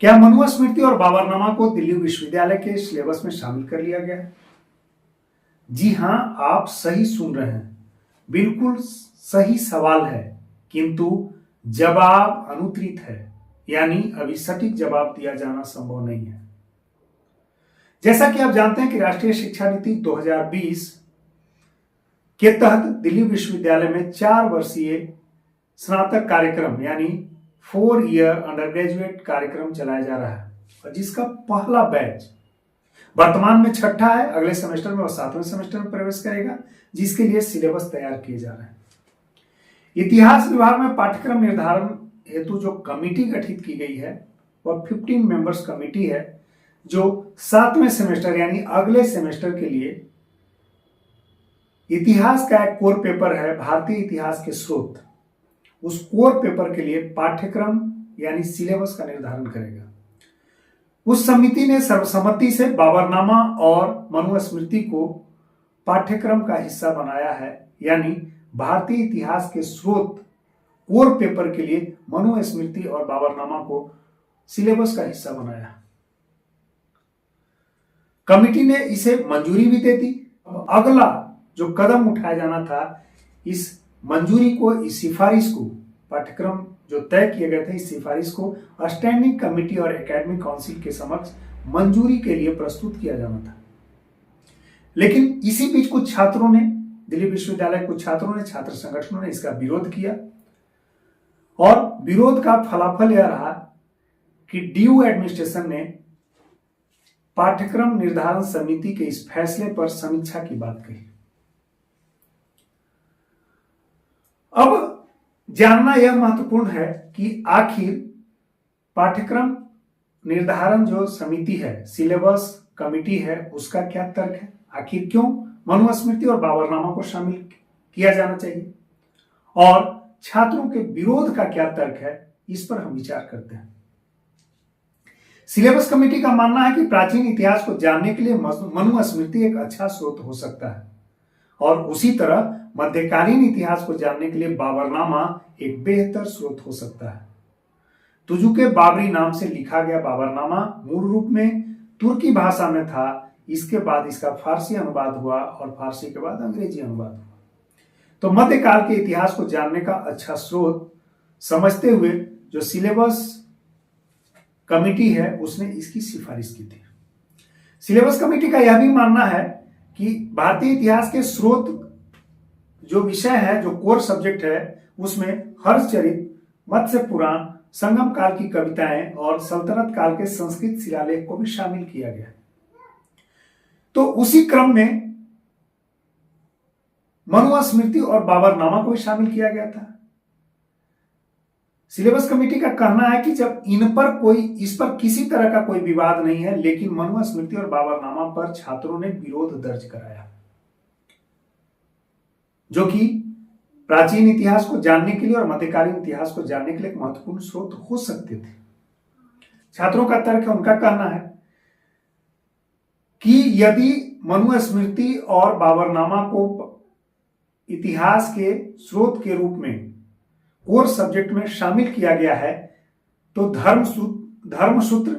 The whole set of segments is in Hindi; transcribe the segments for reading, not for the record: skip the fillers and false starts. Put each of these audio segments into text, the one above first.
क्या मनुस्मृति और बाबरनामा को दिल्ली विश्वविद्यालय के सिलेबस में शामिल कर लिया गया है? जी हां, आप सही सुन रहे हैं, बिल्कुल सही सवाल है, किंतु जवाब अनुत्तरित है, यानी अभी सटीक जवाब दिया जाना संभव नहीं है। जैसा कि आप जानते हैं कि राष्ट्रीय शिक्षा नीति 2020 के तहत दिल्ली विश्वविद्यालय में 4 वर्षीय स्नातक कार्यक्रम यानी 4 ईयर अंडर ग्रेजुएट कार्यक्रम चलाया जा रहा है, और जिसका पहला बैच वर्तमान में 6ठा है। अगले सेमेस्टर में वो 7वें सेमेस्टर में प्रवेश करेगा, जिसके लिए सिलेबस तैयार किए जा रहे हैं। इतिहास विभाग में पाठ्यक्रम निर्धारण हेतु जो कमिटी गठित की गई है वह 15 मेंबर्स कमिटी है, जो 7वें सेमेस्टर यानी अगले सेमेस्टर के लिए इतिहास का एक कोर पेपर है भारतीय इतिहास के स्रोत, उस कोर पेपर के लिए पाठ्यक्रम यानी सिलेबस का निर्धारण करेगा। उस समिति ने सर्वसम्मति से बाबरनामा और मनुस्मृति को पाठ्यक्रम का हिस्सा बनाया है, यानी भारतीय इतिहास के स्रोत कोर पेपर के लिए मनुस्मृति और बाबरनामा को सिलेबस का हिस्सा बनाया। कमिटी ने इसे मंजूरी भी दे दी। अगला जो कदम उठाया जाना था, इस मंजूरी को, इस सिफारिश को, पाठ्यक्रम जो तय किए गए थे, इस सिफारिश को स्टैंडिंग कमेटी और एकेडमिक काउंसिल के समक्ष मंजूरी के लिए प्रस्तुत किया जाना था। लेकिन इसी बीच कुछ छात्रों ने, दिल्ली विश्वविद्यालय कुछ छात्रों ने, छात्र संगठनों ने इसका विरोध किया, और विरोध का फलाफल यह रहा कि डीयू एडमिनिस्ट्रेशन ने पाठ्यक्रम निर्धारण समिति के इस फैसले पर समीक्षा की बात कही। अब जानना यह महत्वपूर्ण है कि आखिर पाठ्यक्रम निर्धारण जो समिति है, सिलेबस कमिटी है, उसका क्या तर्क है? आखिर क्यों मनुस्मृति और बाबरनामा को शामिल किया जाना चाहिए, और छात्रों के विरोध का क्या तर्क है, इस पर हम विचार करते हैं। सिलेबस कमेटी का मानना है कि प्राचीन इतिहास को जानने के लिए मनुस्मृति एक अच्छा स्रोत हो सकता है, और उसी तरह मध्यकालीन इतिहास को जानने के लिए बाबरनामा एक बेहतर स्रोत हो सकता है। तुजुके बाबरी नाम से लिखा गया बाबरनामा मूल रूप में तुर्की भाषा में था, इसके बाद इसका फारसी अनुवाद हुआ, और फारसी के बाद अंग्रेजी अनुवाद हुआ। तो मध्यकाल के इतिहास को जानने का अच्छा स्रोत समझते हुए जो सिलेबस कमेटी है उसने इसकी सिफारिश की थी। सिलेबस कमेटी का यह भी मानना है कि भारतीय इतिहास के स्रोत जो विषय है, जो कोर सब्जेक्ट है, उसमें हर्षचरित, मत्स्य पुराण, संगम काल की कविताएं और सल्तनत काल के संस्कृत शिलालेख को भी शामिल किया गया। तो उसी क्रम में मनुस्मृति और बाबरनामा को भी शामिल किया गया था। सिलेबस कमेटी का कहना है कि जब इस पर किसी तरह का कोई विवाद नहीं है, लेकिन मनुस्मृति और बाबरनामा पर छात्रों ने विरोध दर्ज कराया, जो कि प्राचीन इतिहास को जानने के लिए और मध्यकालीन इतिहास को जानने के लिए एक महत्वपूर्ण स्रोत हो सकते थे। छात्रों का तर्क है, उनका कहना है कि यदि मनुस्मृति और बाबरनामा को इतिहास के स्रोत के रूप में कोर सब्जेक्ट में शामिल किया गया है, तो धर्मसूत्र,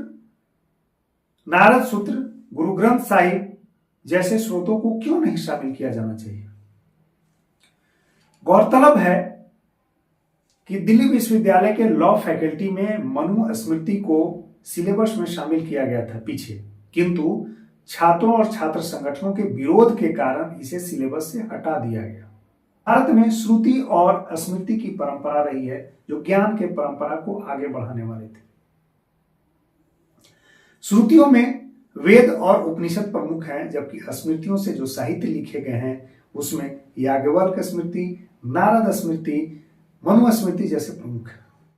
नारद सूत्र, गुरु ग्रंथ साहिब जैसे स्रोतों को क्यों नहीं शामिल किया जाना चाहिए। गौरतलब है कि दिल्ली विश्वविद्यालय के लॉ फैकल्टी में मनुस्मृति को सिलेबस में शामिल किया गया था पीछे, किंतु छात्रों और छात्र संगठनों के विरोध के कारण इसे सिलेबस से हटा दिया गया। भारत में श्रुति और स्मृति की परंपरा रही है, जो ज्ञान के परंपरा को आगे बढ़ाने वाले थे। श्रुतियों में वेद और उपनिषद प्रमुख हैं, जबकि स्मृतियों से जो साहित्य लिखे गए हैं उसमें याज्ञवल्क्य स्मृति, नारद स्मृति, मनुस्मृति जैसे प्रमुख हैं।